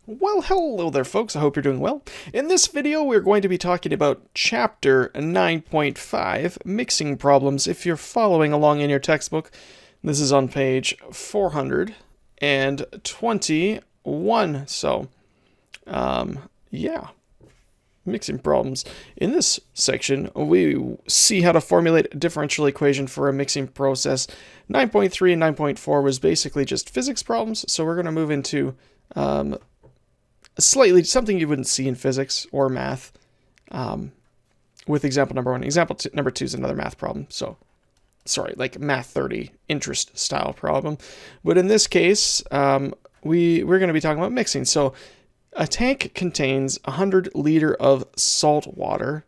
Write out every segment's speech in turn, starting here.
Well, hello there folks, I hope you're doing well. In this video we're going to be talking about chapter 9.5, mixing problems. If you're following along in your textbook, this is on page 421. So, yeah, mixing problems. In this section, we see how to formulate a differential equation for a mixing process. 9.3 and 9.4 was basically just physics problems, so we're going to move into slightly something you wouldn't see in physics or math with example number 1. Example number 2 is another math problem. So, sorry, like math 30 interest style problem. But in this case, we're going to be talking about mixing. So a tank contains 100 liter of salt water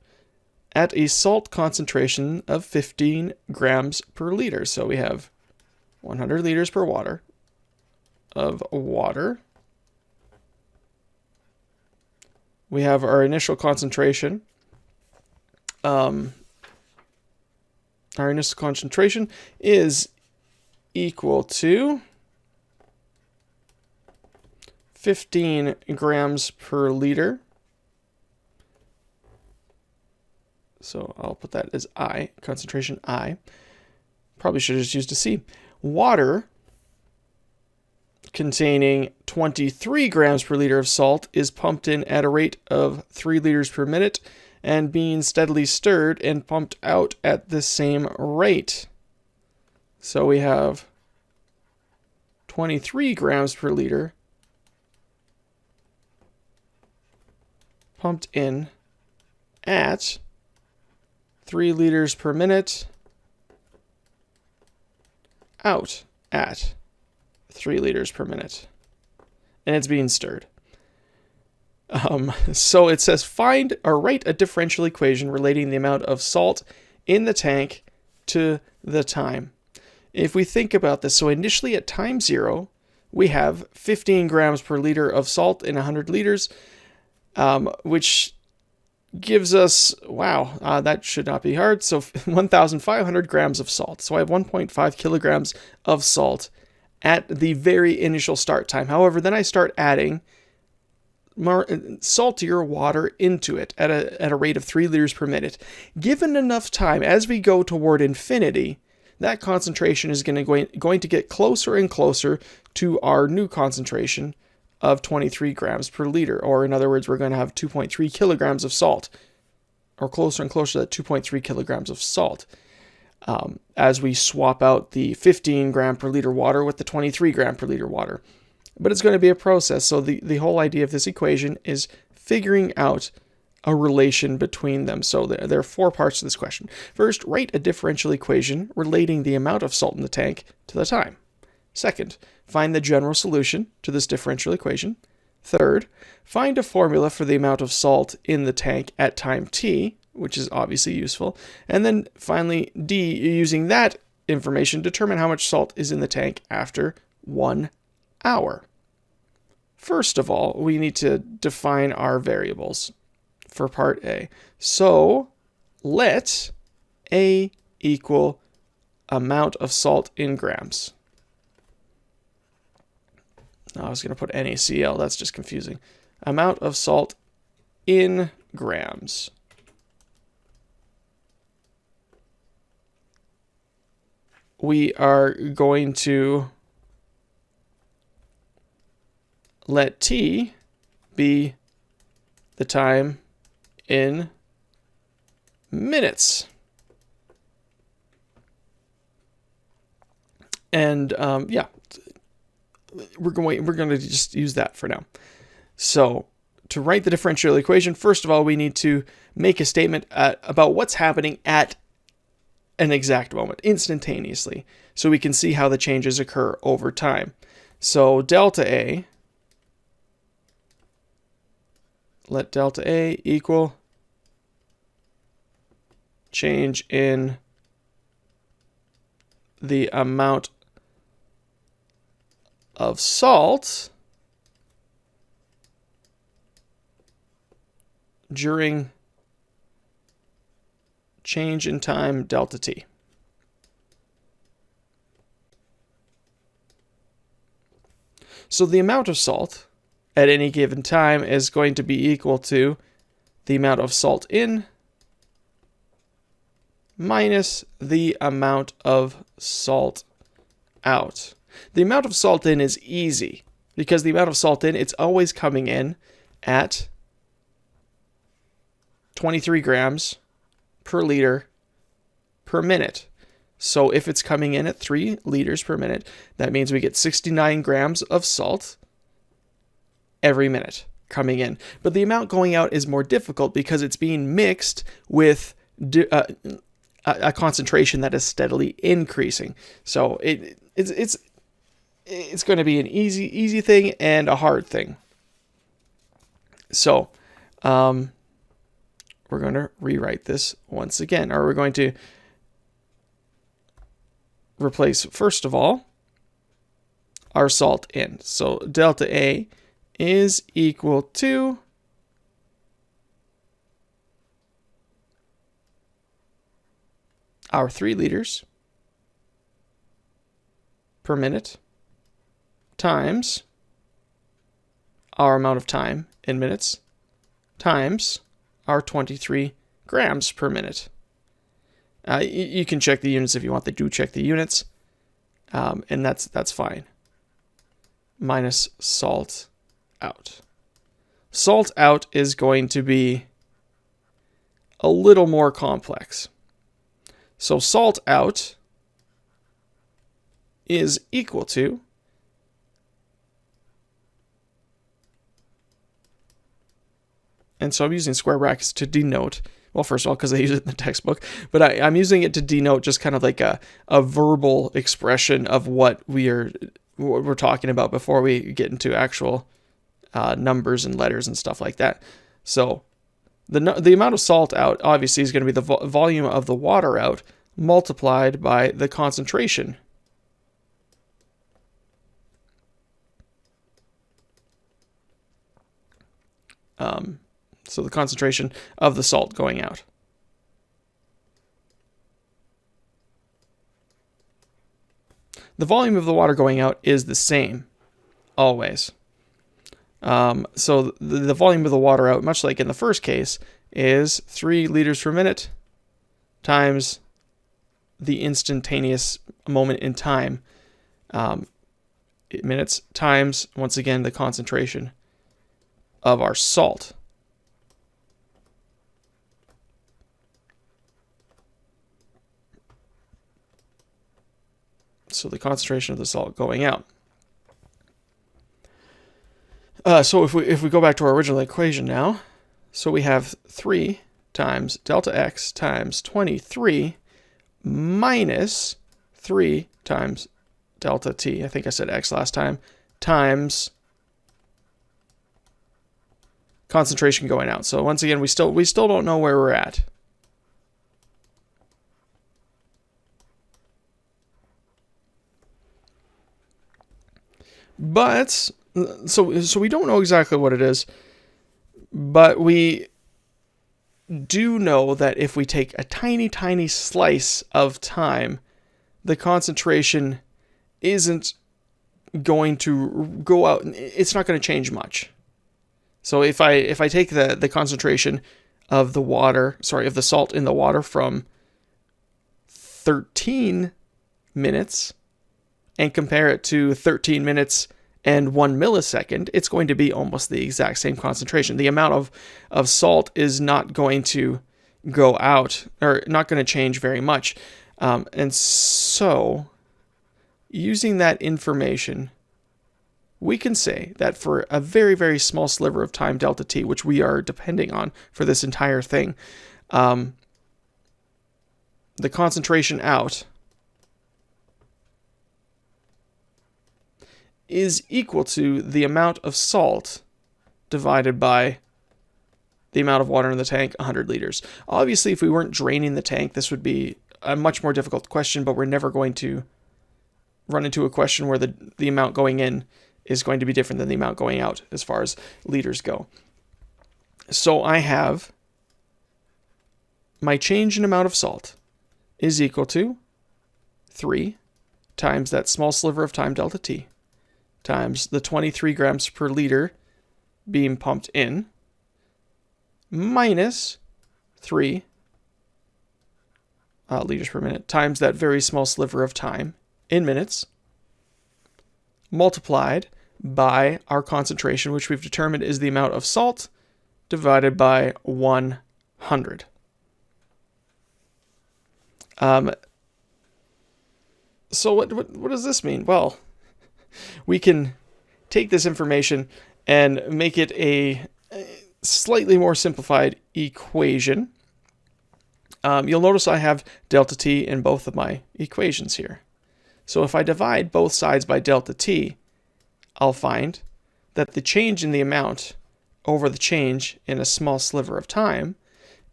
at a salt concentration of 15 grams per liter. So we have 100 liters per water of water. We have our initial concentration. Our initial concentration is equal to 15 grams per liter. So I'll put that as I, concentration I. Probably should have just used a C. Water containing 23 grams per liter of salt is pumped in at a rate of 3 liters per minute and being steadily stirred and pumped out at the same rate. So we have 23 grams per liter pumped in at 3 liters per minute, out at 3 liters per minute, and it's being stirred. So it says find or write a differential equation relating the amount of salt in the tank to the time. If we think about this, so initially at time 0, we have 15 grams per liter of salt in 100 liters, which gives us, wow, that should not be hard, so 1,500 grams of salt. So I have 1.5 kilograms of salt at the very initial start time. However, then I start adding more saltier water into it at a rate of 3 liters per minute. Given enough time, as we go toward infinity, that concentration is going to get closer and closer to our new concentration of 23 grams per liter. Or in other words, we're going to have 2.3 kilograms of salt, or closer and closer to that 2.3 kilograms of salt. As we swap out the 15 gram per liter water with the 23 gram per liter water. But it's going to be a process. So the whole idea of this equation is figuring out a relation between them. So there are 4 parts to this question. First, write a differential equation relating the amount of salt in the tank to the time. Second, find the general solution to this differential equation. Third, find a formula for the amount of salt in the tank at time t, which is obviously useful. And then finally, D, using that information, determine how much salt is in the tank after 1 hour. First of all, we need to define our variables for part A. So let A equal amount of salt in grams. Now I was going to put NaCl, that's just confusing. Amount of salt in grams. We are going to let T be the time in minutes. And yeah, we're going to just use that for now. So to write the differential equation, first of all, we need to make a statement about what's happening at an exact moment, instantaneously, so we can see how the changes occur over time. So delta A, let delta A equal change in the amount of salt during change in time delta t. So the amount of salt at any given time is going to be equal to the amount of salt in minus the amount of salt out. The amount of salt in is easy because the amount of salt in, it's always coming in at 23 grams per liter per minute. So if it's coming in at 3 liters per minute, that means we get 69 grams of salt every minute coming in. But the amount going out is more difficult because it's being mixed with a concentration that is steadily increasing. So it's going to be an easy thing and a hard thing. So we're going to rewrite this once again, or we're going to replace, first of all, our salt in. So delta A is equal to our 3 liters per minute times our amount of time in minutes times our 23 grams per minute. You can check the units if you want. They do check the units, and that's fine. Minus salt out. Salt out is going to be a little more complex. So salt out is equal to and so I'm using square brackets to denote, well, first of all, because I use it in the textbook, but I'm using it to denote just kind of like a verbal expression of what we're talking about before we get into actual numbers and letters and stuff like that. So the amount of salt out obviously is going to be the volume of the water out multiplied by the concentration. So the concentration of the salt going out. The volume of the water going out is the same, always. So the volume of the water out, much like in the first case, is 3 liters per minute times the instantaneous moment in time, minutes, times, once again, the concentration of our salt. So the concentration of the salt going out. So if we go back to our original equation now, so we have 3 times delta x times 23 minus 3 times delta t, I think I said x last time, times concentration going out. So once again, we still don't know where we're at. But so we don't know exactly what it is, but we do know that if we take a tiny slice of time, the concentration isn't going to go out. It's not going to change much. So if I take the concentration of the salt in the water from 13 minutes and compare it to 13 minutes and 1 millisecond, it's going to be almost the exact same concentration. The amount of salt is not going to go out, or not going to change very much. And so, using that information, we can say that for a very, very small sliver of time, delta t, which we are depending on for this entire thing, the concentration out is equal to the amount of salt divided by the amount of water in the tank, 100 liters. Obviously, if we weren't draining the tank, this would be a much more difficult question, but we're never going to run into a question where the amount going in is going to be different than the amount going out as far as liters go. So I have my change in amount of salt is equal to 3 times that small sliver of time, delta t, times the 23 grams per liter being pumped in minus 3 liters per minute times that very small sliver of time in minutes multiplied by our concentration, which we've determined is the amount of salt divided by 100. So what does this mean? Well, we can take this information and make it a slightly more simplified equation. You'll notice I have delta T in both of my equations here. So if I divide both sides by delta T, I'll find that the change in the amount over the change in a small sliver of time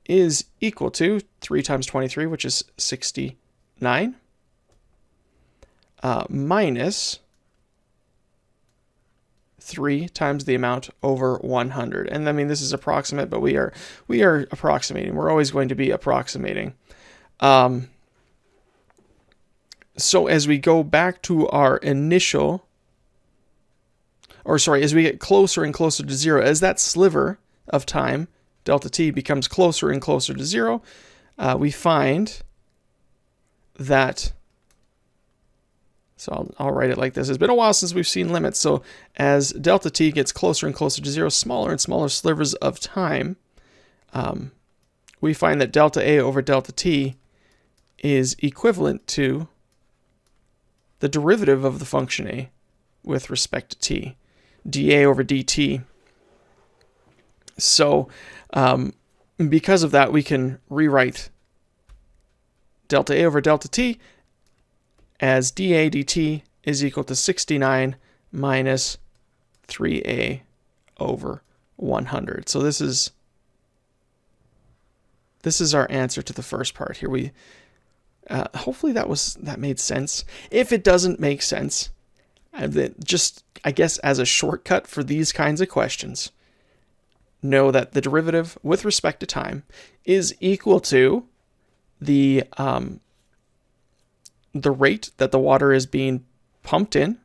is equal to 3 times 23, which is 69, minus 3 times the amount over 100. And I mean, this is approximate, but we are approximating. We're always going to be approximating. So as we go back to our initial, as we get closer and closer to zero, as that sliver of time, delta T, becomes closer and closer to zero, we find that, so I'll write it like this. It's been a while since we've seen limits. So as delta T gets closer and closer to zero, smaller and smaller slivers of time, we find that delta A over delta T is equivalent to the derivative of the function A with respect to T, dA over dt. So because of that, we can rewrite delta A over delta T as dA dt is equal to 69 minus 3A over 100. So this is our answer to the first part here. We hopefully that made sense. If it doesn't make sense, just I guess as a shortcut for these kinds of questions, know that the derivative with respect to time is equal to the rate that the water is being pumped in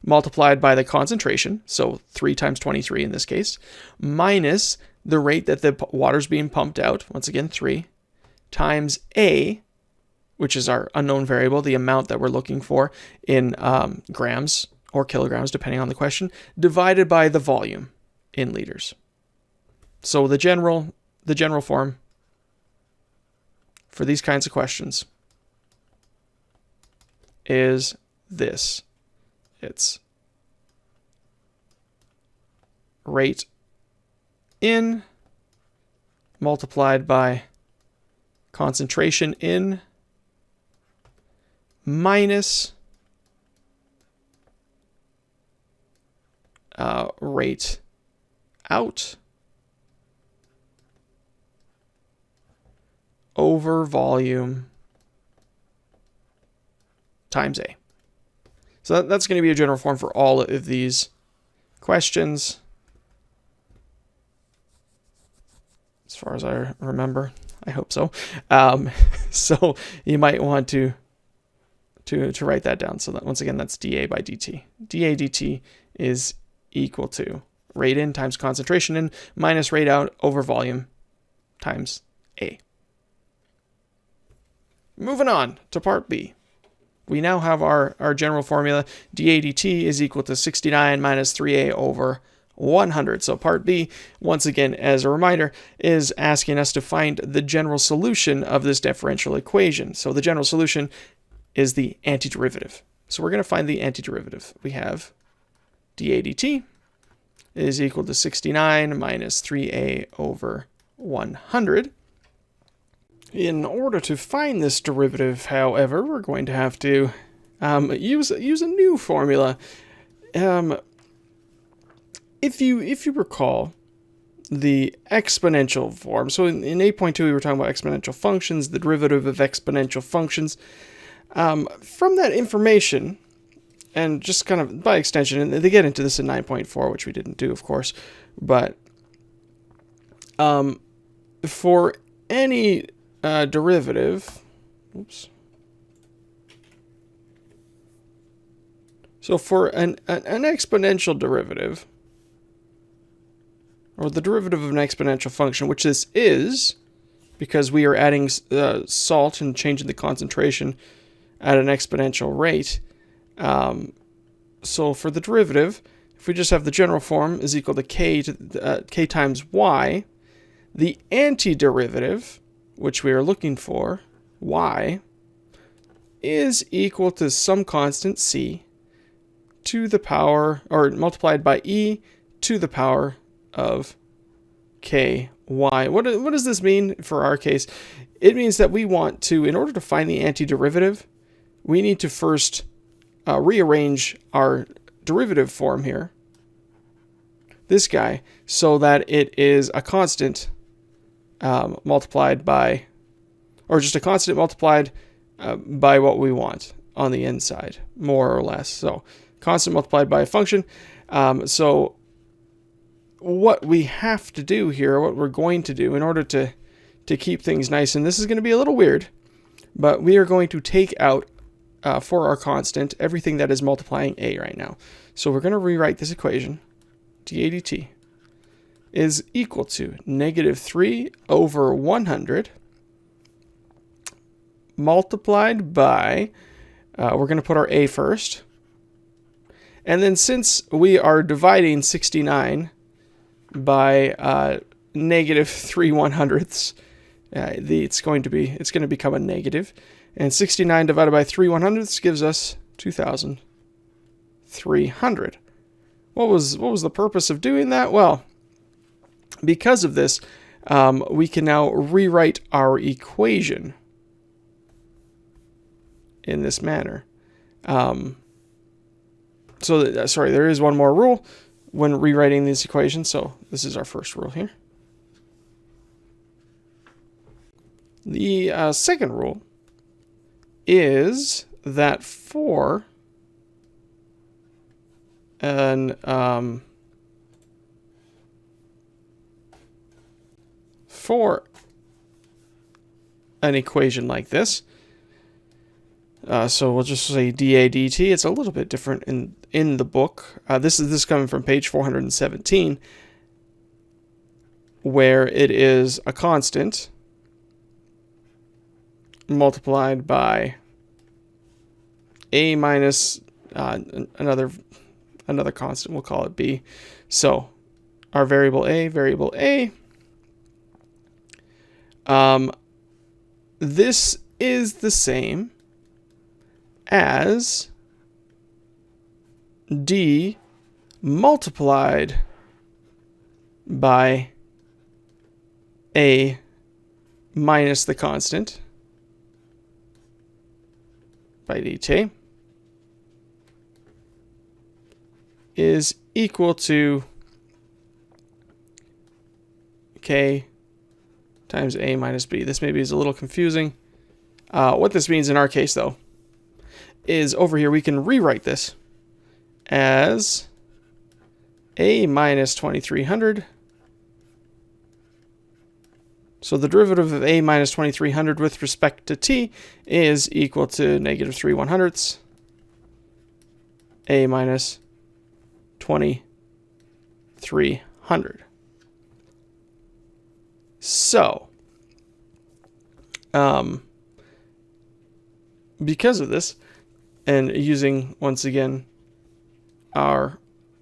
multiplied by the concentration, so 3 times 23 in this case, minus the rate that the water is being pumped out, once again 3, times A, which is our unknown variable, the amount that we're looking for in grams or kilograms, depending on the question, divided by the volume in liters. So the general form for these kinds of questions is this. It's rate in multiplied by concentration in minus rate out over volume times A. So that's going to be a general form for all of these questions, as far as I remember. I hope so. So you might want to write that down. So that once again, that's dA by dt. dA dt is equal to rate in times concentration in minus rate out over volume times A. Moving on to part B. We now have our general formula. dA dt is equal to 69 minus 3A over 100. So part B, once again, as a reminder, is asking us to find the general solution of this differential equation. So the general solution is the antiderivative. So we're going to find the antiderivative. We have dA dt is equal to 69 minus 3A over 100. In order to find this derivative, however, we're going to have to use a new formula. If you recall the exponential form, so in 8.2 we were talking about exponential functions, the derivative of exponential functions. From that information, and just kind of by extension, and they get into this in 9.4, which we didn't do, of course, but for any derivative, so for an exponential derivative, or the derivative of an exponential function, which this is because we are adding salt and changing the concentration at an exponential rate. So for the derivative, if we just have the general form is equal to k times y, the antiderivative, which we are looking for, y, is equal to some constant c to the power, or multiplied by e to the power of ky. What does this mean for our case? It means that we want to, in order to find the antiderivative, we need to first rearrange our derivative form here, this guy, so that it is a constant multiplied by, or just a constant multiplied by what we want on the inside, more or less. So constant multiplied by a function. So what we have to do here, what we're going to do in order to keep things nice, and this is going to be a little weird, but we are going to take out for our constant everything that is multiplying a right now. So we're going to rewrite this equation. dA dt is equal to -3 over 100 multiplied by, we're going to put our a first. And then since we are dividing 69 by -3/100ths, it's going to become a negative. And 69 divided by 3/100ths gives us 2,300. What was the purpose of doing that? Well, because of this, we can now rewrite our equation in this manner. Sorry, there is one more rule when rewriting this equation. So this is our first rule here. The second rule is that for an equation like this, so we'll just say dA dt. It's a little bit different in the book. This is coming from page 417, where it is a constant multiplied by a minus another constant. We'll call it b. So our variable a. This is the same as d multiplied by a minus the constant by dt is equal to k times a minus b. This maybe is a little confusing. What this means in our case, though, is over here we can rewrite this as a minus 2300. So the derivative of a minus 2300 with respect to t is equal to -3/100ths a minus 2300. So, because of this, and using, once again, our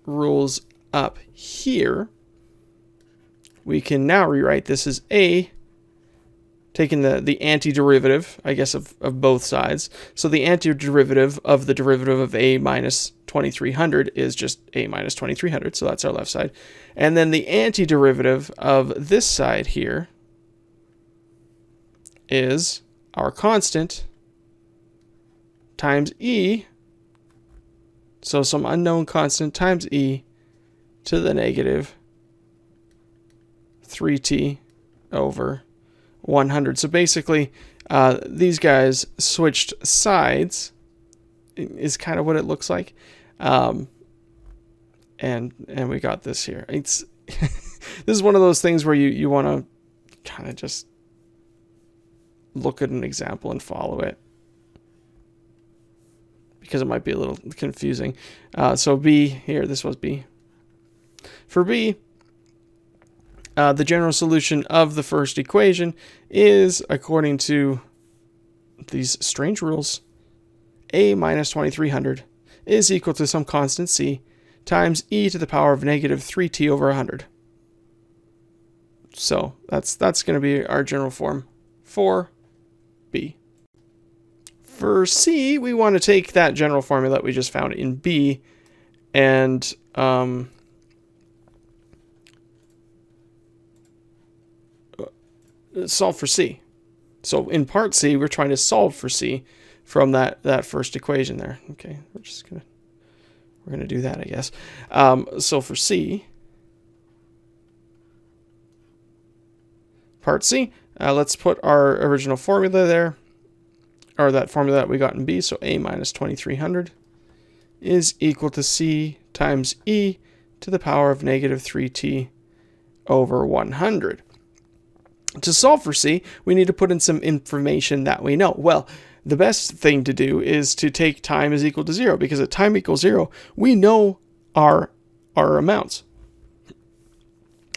rules up here, we can now rewrite this as a, taking the antiderivative, I guess, of both sides. So the antiderivative of the derivative of a minus 2300 is just a minus 2300, so that's our left side. And then the antiderivative of this side here is our constant times e, so some unknown constant times e to the negative 3t over 100. So basically, these guys switched sides is kind of what it looks like. And we got this here. It's this is one of those things where you want to kind of just look at an example and follow it, because it might be a little confusing. So b here, this was b. For b, The general solution of the first equation is, according to these strange rules, a minus 2300 is equal to some constant c times e to the power of negative 3t over 100. So that's going to be our general form for B. For C, we want to take that general formula that we just found in B and solve for C. So in part C, we're trying to solve for C from that first equation there. Okay, we're gonna do that, I guess. So for C, part C, let's put our original formula there, or that formula that we got in B. So A minus 2300 is equal to C times E to the power of negative 3t over 100. To solve for C, we need to put in some information that we know. Well, the best thing to do is to take time is equal to 0, because at time equals 0, we know our amounts.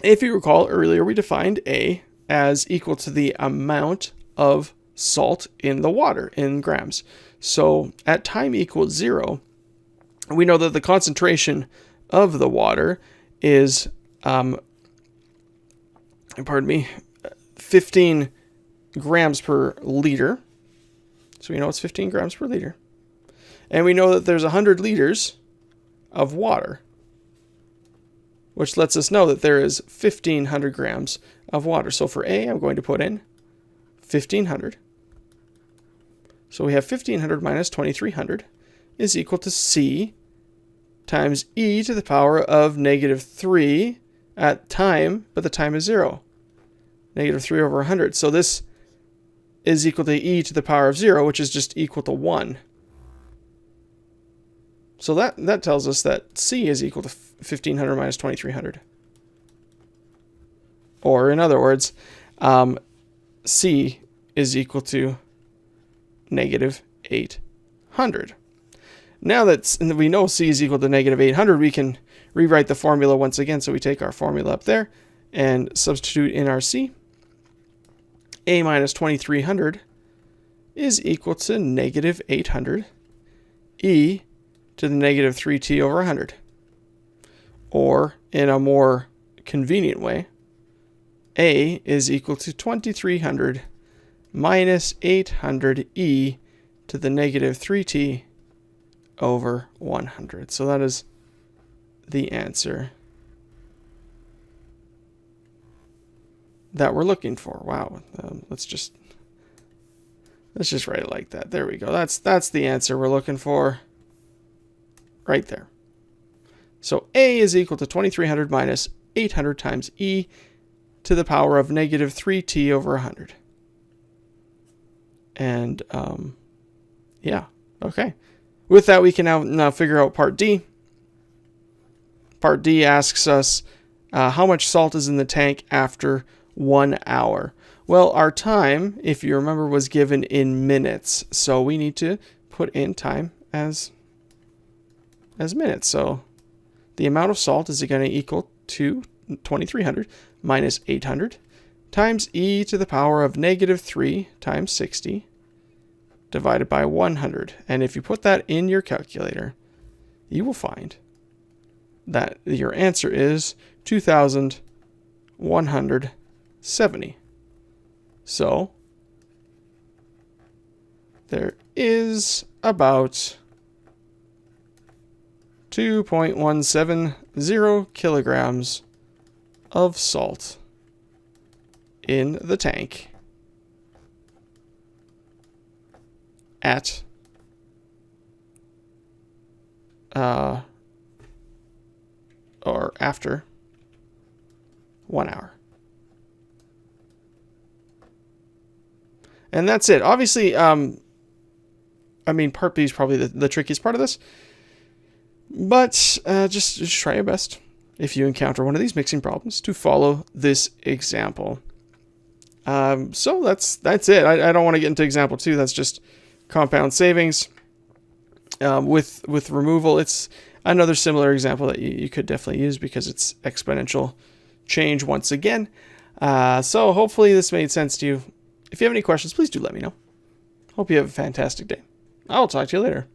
If you recall, earlier we defined A as equal to the amount of salt in the water in grams. So at time equals 0, we know that the concentration of the water is 15 grams per liter. So we know it's 15 grams per liter. And we know that there's 100 liters of water, which lets us know that there is 1,500 grams of water. So for A, I'm going to put in 1,500. So we have 1,500 minus 2,300 is equal to C times E to the power of negative 3 at time, but the time is 0. Negative 3 over 100. So this is equal to E to the power of 0, which is just equal to 1. So that tells us that C is equal to 1,500 minus 2,300. Or in other words, C is equal to negative 800. Now that we know C is equal to negative 800, we can rewrite the formula once again. So we take our formula up there and substitute in our C. A minus 2,300 is equal to negative 800 e to the negative 3t over 100. Or in a more convenient way, A is equal to 2,300 minus 800 e to the negative 3t over 100. So that is the answer that we're looking for. Wow. Let's just write it like that. There we go. That's the answer we're looking for right there. So A is equal to 2,300 minus 800 times e to the power of negative 3t over 100. And yeah, okay. With that, we can now figure out part D. Part D asks us how much salt is in the tank after 1 hour. Well, our time, if you remember, was given in minutes. So we need to put in time as minutes. So the amount of salt is going to equal to 2,300 minus 800 times e to the power of negative 3 times 60 divided by 100. And if you put that in your calculator, you will find that your answer is 2,170. So there is about 2.170 kilograms of salt in the tank at or after 1 hour. And that's it. Obviously, I mean, part B is probably the trickiest part of this. But just try your best, if you encounter one of these mixing problems, to follow this example. So that's it. I don't want to get into example 2. That's just compound savings. With removal, it's another similar example that you could definitely use because it's exponential change once again. So hopefully this made sense to you. If you have any questions, please do let me know. Hope you have a fantastic day. I'll talk to you later.